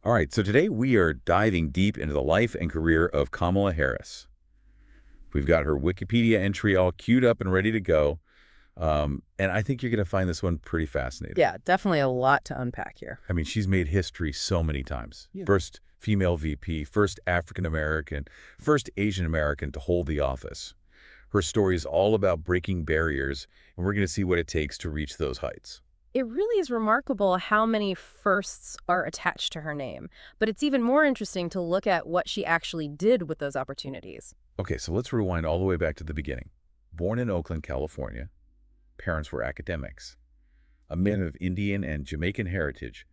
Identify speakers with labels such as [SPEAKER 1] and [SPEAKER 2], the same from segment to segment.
[SPEAKER 1] All right, so today we are diving deep into the life and career of Kamala Harris. We've got her Wikipedia entry all queued up and ready to go. And I think you're going to find this one pretty fascinating.
[SPEAKER 2] Yeah, definitely a lot to unpack here.
[SPEAKER 1] I mean, she's made history so many times.
[SPEAKER 2] Yeah.
[SPEAKER 1] First female VP, first African-American, first Asian-American to hold the office. Her story is all about breaking barriers, and we're going to see what it takes to reach those heights.
[SPEAKER 2] It really is remarkable how many firsts are attached to her name, but it's even more interesting to look at what she actually did with those opportunities.
[SPEAKER 1] Okay, so let's rewind all the way back to the beginning. Born in Oakland, California, parents were academics. A man of Indian and Jamaican heritage.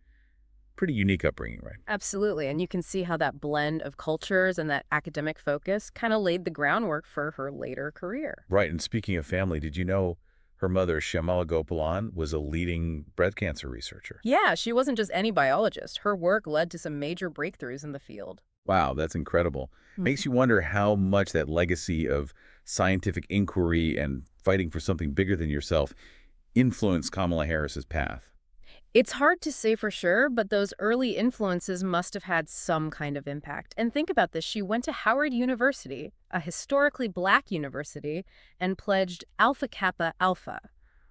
[SPEAKER 1] Pretty unique upbringing, right?
[SPEAKER 2] Absolutely, and you can see how that blend of cultures and that academic focus kind of laid the groundwork for her later career.
[SPEAKER 1] Right, and speaking of family, did you know her mother, Shyamala Gopalan, was a leading breast cancer researcher?
[SPEAKER 2] Yeah, she wasn't just any biologist. Her work led to some major breakthroughs in the field.
[SPEAKER 1] Wow, that's incredible. Makes you wonder how much that legacy of scientific inquiry and fighting for something bigger than yourself influenced Kamala Harris's path.
[SPEAKER 2] It's hard to say for sure, but those early influences must have had some kind of impact. And think about this. She went to Howard University, a historically black university, and pledged Alpha Kappa Alpha,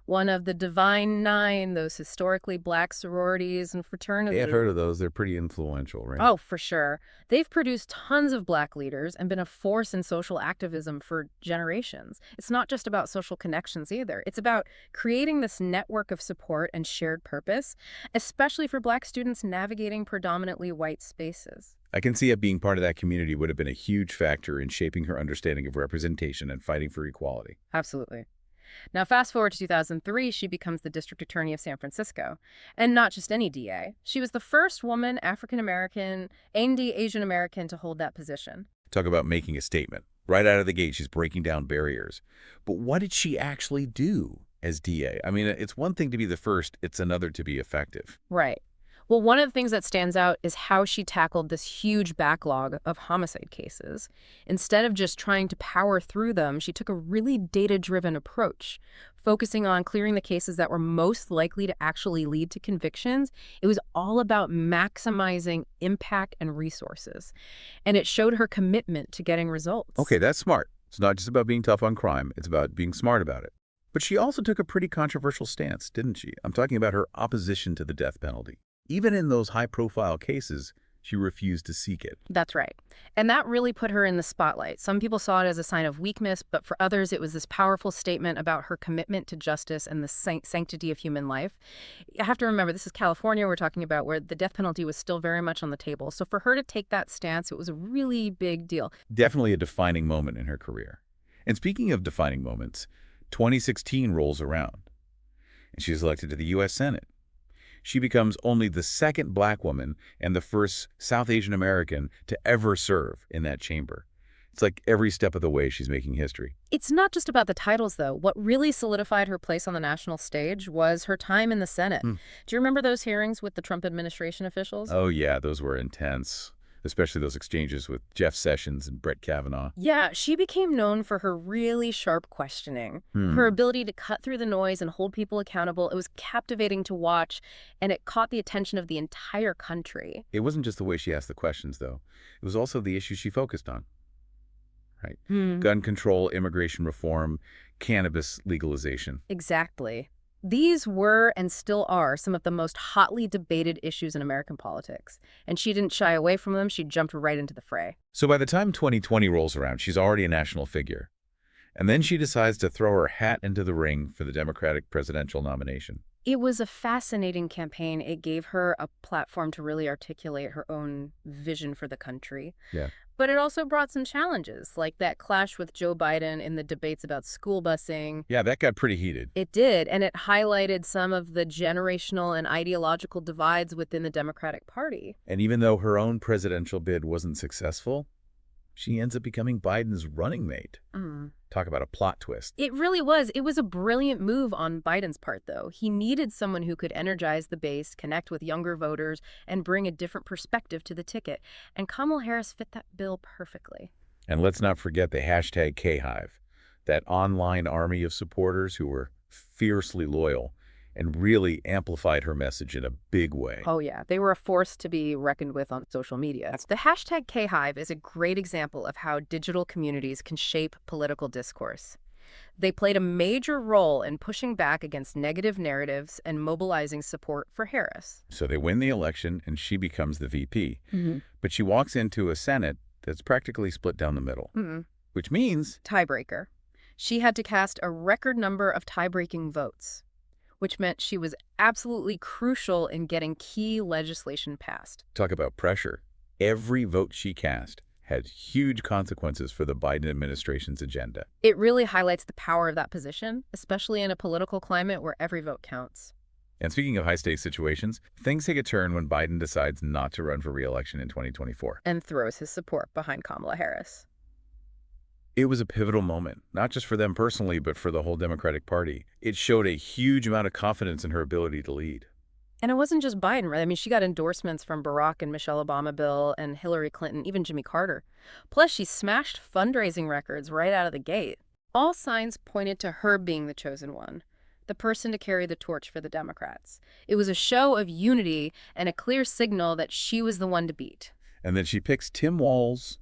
[SPEAKER 2] one of the Divine Nine, those historically black sororities and fraternities.
[SPEAKER 1] Yeah, I've heard of those. They're pretty influential, right?
[SPEAKER 2] Oh, for sure. They've produced tons of black leaders and been a force in social activism for generations. It's not just about social connections either. It's about creating this network of support and shared purpose, especially for black students navigating predominantly white spaces.
[SPEAKER 1] I can see it being part of that community would have been a huge factor in shaping her understanding of representation and fighting for equality.
[SPEAKER 2] Absolutely. Now, fast forward to 2003, she becomes the district attorney of San Francisco. And not just any DA. She was the first woman, African-American, and Asian-American to hold that position.
[SPEAKER 1] Talk about making a statement. Right out of the gate, she's breaking down barriers. But what did she actually do as DA? I mean, it's one thing to be the first, it's another to be effective.
[SPEAKER 2] Right. Well, one of the things that stands out is how she tackled this huge backlog of homicide cases. Instead of just trying to power through them, she took a really data-driven approach, focusing on clearing the cases that were most likely to actually lead to convictions. It was all about maximizing impact and resources. And it showed her commitment to getting results.
[SPEAKER 1] Okay, that's smart. It's not just about being tough on crime. It's about being smart about it. But she also took a pretty controversial stance, didn't she? I'm talking about her opposition to the death penalty. Even in those high-profile cases, she refused to seek it.
[SPEAKER 2] That's right. And that really put her in the spotlight. Some people saw it as a sign of weakness, but for others, it was this powerful statement about her commitment to justice and the sanctity of human life. You have to remember, this is California we're talking about, where the death penalty was still very much on the table. So for her to take that stance, it was a really big deal.
[SPEAKER 1] Definitely a defining moment in her career. And speaking of defining moments, 2016 rolls around, and she's elected to the U.S. Senate. She becomes only the second black woman and the first South Asian American to ever serve in that chamber. It's like every step of the way she's making history.
[SPEAKER 2] It's not just about the titles, though. What really solidified her place on the national stage was her time in the Senate. Do you remember those hearings with the Trump administration officials?
[SPEAKER 1] Oh, yeah, those were intense, especially those exchanges with Jeff Sessions and Brett Kavanaugh.
[SPEAKER 2] Yeah, she became known for her really sharp questioning, her ability to cut through the noise and hold people accountable. It was captivating to watch, and it caught the attention of the entire country.
[SPEAKER 1] It wasn't just the way she asked the questions, though. It was also the issues she focused on. Right? Gun control, immigration reform, cannabis legalization.
[SPEAKER 2] Exactly. These were and still are some of the most hotly debated issues in American politics. And she didn't shy away from them. She jumped right into the fray.
[SPEAKER 1] So by the time 2020 rolls around, she's already a national figure. And then she decides to throw her hat into the ring for the Democratic presidential nomination.
[SPEAKER 2] It was a fascinating campaign. It gave her a platform to really articulate her own vision for the country.
[SPEAKER 1] Yeah.
[SPEAKER 2] But it also brought some challenges, like that clash with Joe Biden in the debates about school busing.
[SPEAKER 1] Yeah, that got pretty heated.
[SPEAKER 2] It did, and it highlighted some of the generational and ideological divides within the Democratic Party.
[SPEAKER 1] And even though her own presidential bid wasn't successful, she ends up becoming Biden's running mate. Talk about a plot twist.
[SPEAKER 2] It really was. It was a brilliant move on Biden's part, though. He needed someone who could energize the base, connect with younger voters, and bring a different perspective to the ticket. And Kamala Harris fit that bill perfectly.
[SPEAKER 1] And let's not forget the hashtag KHive, that online army of supporters who were fiercely loyal and really amplified her message in a big way.
[SPEAKER 2] Oh, yeah. They were a force to be reckoned with on social media. The hashtag KHive is a great example of how digital communities can shape political discourse. They played a major role in pushing back against negative narratives and mobilizing support for Harris.
[SPEAKER 1] So they win the election, and she becomes the VP.
[SPEAKER 2] Mm-hmm.
[SPEAKER 1] But she walks into a Senate that's practically split down the middle, which means
[SPEAKER 2] Tiebreaker. She had to cast a record number of tie-breaking votes, which meant she was absolutely crucial in getting key legislation passed.
[SPEAKER 1] talk about pressure. Every vote she cast had huge consequences for the Biden administration's agenda.
[SPEAKER 2] It really highlights the power of that position, especially in a political climate where every vote counts.
[SPEAKER 1] And speaking of high-stakes situations, things take a turn when Biden decides not to run for re-election in 2024.
[SPEAKER 2] And throws his support behind Kamala Harris.
[SPEAKER 1] It was a pivotal moment, not just for them personally, but for the whole Democratic Party. It showed a huge amount of confidence in her ability to lead.
[SPEAKER 2] And it wasn't just Biden, right? I mean, she got endorsements from Barack and Michelle Obama, Bill, and Hillary Clinton, even Jimmy Carter. Plus, she smashed fundraising records right out of the gate. All signs pointed to her being the chosen one, the person to carry the torch for the Democrats. It was a show of unity and a clear signal that she was the one to beat.
[SPEAKER 1] And then she picks Tim Walz,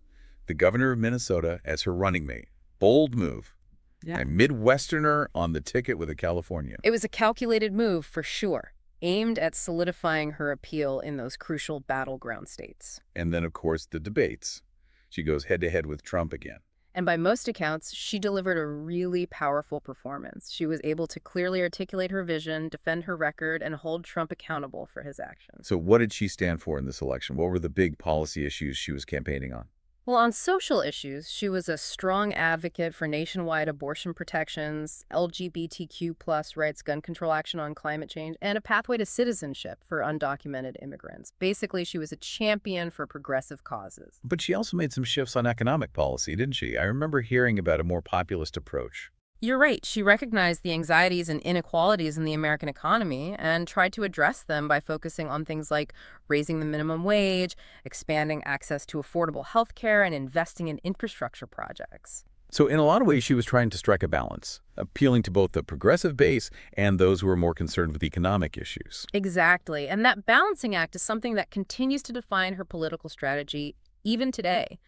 [SPEAKER 1] the governor of Minnesota, as her running mate. Bold move.
[SPEAKER 2] Yeah.
[SPEAKER 1] A Midwesterner on the ticket with a Californian.
[SPEAKER 2] It was a calculated move for sure, aimed at solidifying her appeal in those crucial battleground states.
[SPEAKER 1] And then, of course, the debates. She goes head-to-head with Trump again.
[SPEAKER 2] And by most accounts, she delivered a really powerful performance. She was able to clearly articulate her vision, defend her record, and hold Trump accountable for his actions.
[SPEAKER 1] So what did she stand for in this election? What were the big policy issues she was campaigning on?
[SPEAKER 2] Well, on social issues, she was a strong advocate for nationwide abortion protections, LGBTQ+ rights, gun control action on climate change, and a pathway to citizenship for undocumented immigrants. Basically, she was a champion for progressive causes.
[SPEAKER 1] But she also made some shifts on economic policy, didn't she? I remember hearing about a more populist approach.
[SPEAKER 2] You're right. She recognized the anxieties and inequalities in the American economy and tried to address them by focusing on things like raising the minimum wage, expanding access to affordable health care, and investing in infrastructure projects.
[SPEAKER 1] So in a lot of ways, she was trying to strike a balance, appealing to both the progressive base and those who are more concerned with economic issues.
[SPEAKER 2] Exactly. And that balancing act is something that continues to define her political strategy even today.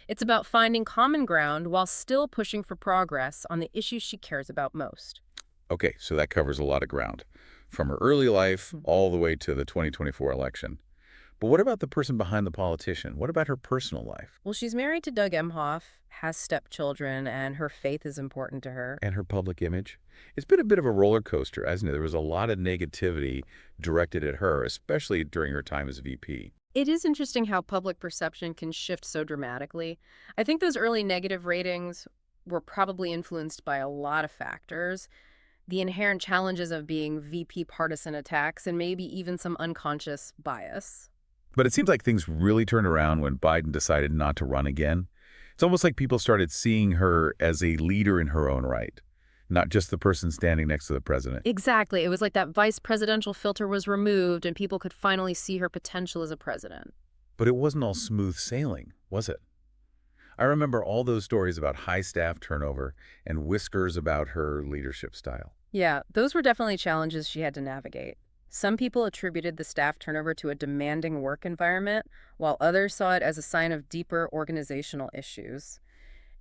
[SPEAKER 2] It's about finding common ground while still pushing for progress on the issues she cares about most.
[SPEAKER 1] Okay, so that covers a lot of ground, from her early life all the way to the 2024 election. But what about the person behind the politician? What about her personal life?
[SPEAKER 2] Well, she's married to Doug Emhoff, has stepchildren, and her faith is important to her.
[SPEAKER 1] And her public image? It's been a bit of a roller coaster, hasn't it? There was a lot of negativity directed at her, especially during her time as VP.
[SPEAKER 2] It is interesting how public perception can shift so dramatically. I think those early negative ratings were probably influenced by a lot of factors. The inherent challenges of being VP partisan attacks and maybe even some unconscious bias.
[SPEAKER 1] But it seems like things really turned around when Biden decided not to run again. It's almost like people started seeing her as a leader in her own right, not just the person standing next to the president.
[SPEAKER 2] Exactly. It was like that vice presidential filter was removed and people could finally see her potential as a president.
[SPEAKER 1] But it wasn't all smooth sailing, was it? I remember all those stories about high staff turnover and whispers about her leadership style.
[SPEAKER 2] Yeah, those were definitely challenges she had to navigate. Some people attributed the staff turnover to a demanding work environment, while others saw it as a sign of deeper organizational issues.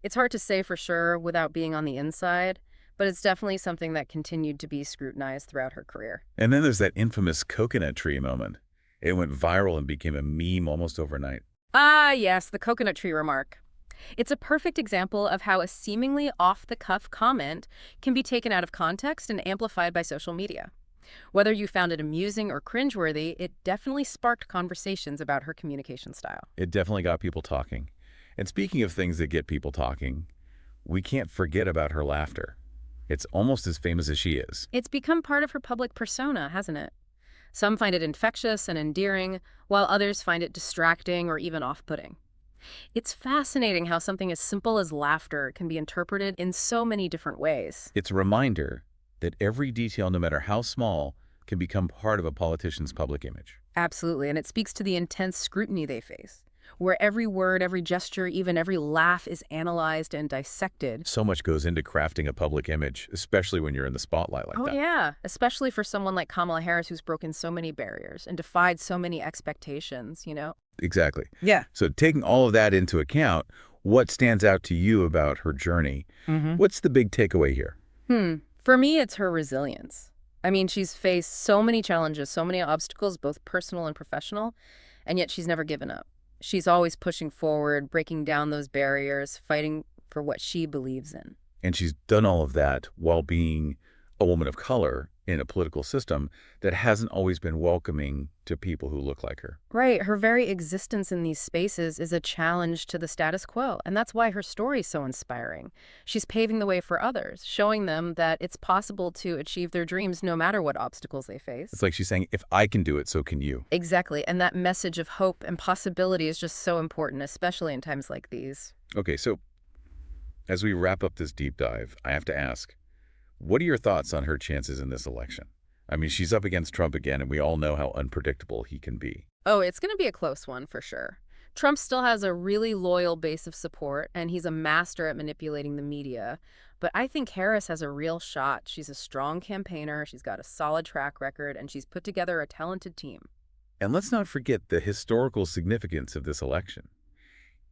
[SPEAKER 2] It's hard to say for sure without being on the inside, but it's definitely something that continued to be scrutinized throughout her career.
[SPEAKER 1] And then there's that infamous coconut tree moment. It went viral and became a meme almost overnight.
[SPEAKER 2] Ah, yes, the coconut tree remark. It's a perfect example of how a seemingly off-the-cuff comment can be taken out of context and amplified by social media. Whether you found it amusing or cringeworthy, it definitely sparked conversations about her communication style.
[SPEAKER 1] It definitely got people talking. And speaking of things that get people talking, we can't forget about her laughter. It's almost as famous as she is.
[SPEAKER 2] It's become part of her public persona, hasn't it? Some find it infectious and endearing, while others find it distracting or even off-putting. It's fascinating how something as simple as laughter can be interpreted in so many different ways.
[SPEAKER 1] It's a reminder that every detail, no matter how small, can become part of a politician's public image.
[SPEAKER 2] Absolutely, and it speaks to the intense scrutiny they face. where every word, every gesture, even every laugh is analyzed and dissected.
[SPEAKER 1] So much goes into crafting a public image, especially when you're in the spotlight like
[SPEAKER 2] Oh,
[SPEAKER 1] that.
[SPEAKER 2] yeah, especially for someone like Kamala Harris who's broken so many barriers and defied so many expectations.
[SPEAKER 1] Exactly.
[SPEAKER 2] Yeah.
[SPEAKER 1] So taking all of that into account, what stands out to you about her journey? What's the big takeaway here?
[SPEAKER 2] For me, it's her resilience. I mean, she's faced so many challenges, so many obstacles, both personal and professional, and yet she's never given up. She's always pushing forward, breaking down those barriers, fighting for what she believes in.
[SPEAKER 1] And she's done all of that while being a woman of color in a political system that hasn't always been welcoming to people who look like her.
[SPEAKER 2] Right, her very existence in these spaces is a challenge to the status quo, and that's why her story is so inspiring. She's paving the way for others, showing them that it's possible to achieve their dreams no matter what obstacles they face.
[SPEAKER 1] It's like she's saying, if I can do it, so can you.
[SPEAKER 2] Exactly, and that message of hope and possibility is just so important, especially in times like these.
[SPEAKER 1] Okay, so as we wrap up this deep dive, I have to ask, what are your thoughts on her chances in this election? I mean, she's up against Trump again, and we all know how unpredictable he can be.
[SPEAKER 2] Oh, it's going to be a close one for sure. Trump still has a really loyal base of support, and he's a master at manipulating the media. But I think Harris has a real shot. She's a strong campaigner, she's got a solid track record, and she's put together a talented team.
[SPEAKER 1] And let's not forget the historical significance of this election.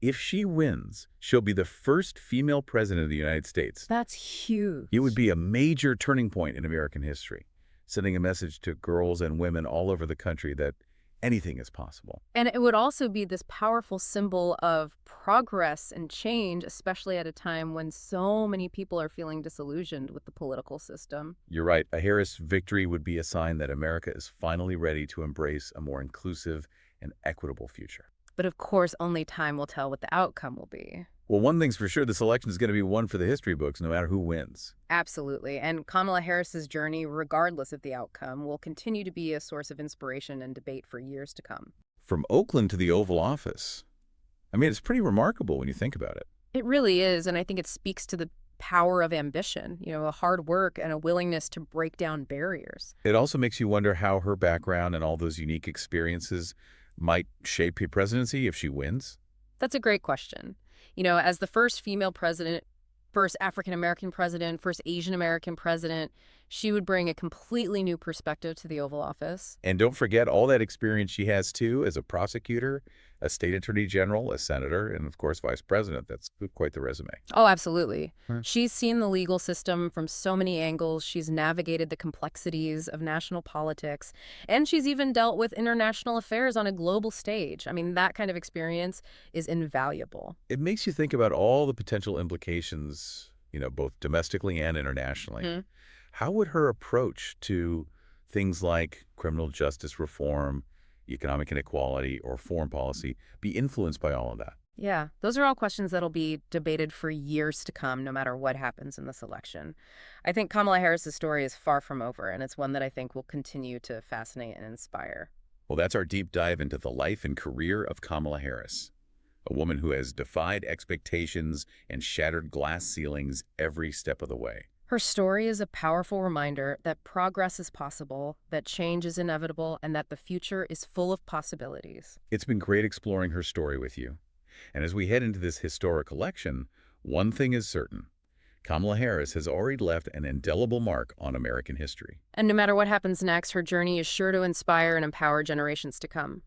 [SPEAKER 1] If she wins, she'll be the first female president of the United States.
[SPEAKER 2] That's huge.
[SPEAKER 1] It would be a major turning point in American history, sending a message to girls and women all over the country that anything is possible.
[SPEAKER 2] And it would also be this powerful symbol of progress and change, especially at a time when so many people are feeling disillusioned with the political system.
[SPEAKER 1] You're right. A Harris victory would be a sign that America is finally ready to embrace a more inclusive and equitable future.
[SPEAKER 2] But of course, only time will tell what the outcome will be.
[SPEAKER 1] Well, one thing's for sure, this election is going to be one for the history books, no matter who wins.
[SPEAKER 2] Absolutely. And Kamala Harris's journey, regardless of the outcome, will continue to be a source of inspiration and debate for years to come.
[SPEAKER 1] From Oakland to the Oval Office. I mean, it's pretty remarkable when you think about it.
[SPEAKER 2] It really is, and I think it speaks to the power of ambition, a hard work and a willingness to break down barriers.
[SPEAKER 1] It also makes you wonder how her background and all those unique experiences might shape her presidency if she wins.
[SPEAKER 2] That's a great question. As the first female president, first African-American president, first Asian-American president, she would bring a completely new perspective to the Oval Office.
[SPEAKER 1] And don't forget all that experience she has, too, as a prosecutor, a state attorney general, a senator, and, of course, vice president. That's quite the resume.
[SPEAKER 2] Oh, absolutely.
[SPEAKER 1] Right.
[SPEAKER 2] She's seen the legal system from so many angles. She's navigated the complexities of national politics, and she's even dealt with international affairs on a global stage. I mean, that kind of experience is invaluable.
[SPEAKER 1] It makes you think about all the potential implications, both domestically and internationally. How would her approach to things like criminal justice reform, economic inequality, or foreign policy be influenced by all of that?
[SPEAKER 2] Yeah, those are all questions that'll be debated for years to come, no matter what happens in this election. I think Kamala Harris's story is far from over, and it's one that I think will continue to fascinate and inspire.
[SPEAKER 1] Well, that's our deep dive into the life and career of Kamala Harris, a woman who has defied expectations and shattered glass ceilings every step of the way.
[SPEAKER 2] Her story is a powerful reminder that progress is possible, that change is inevitable, and that the future is full of possibilities.
[SPEAKER 1] It's been great exploring her story with you. And as we head into this historic election, one thing is certain. Kamala Harris has already left an indelible mark on American history.
[SPEAKER 2] And no matter what happens next, her journey is sure to inspire and empower generations to come.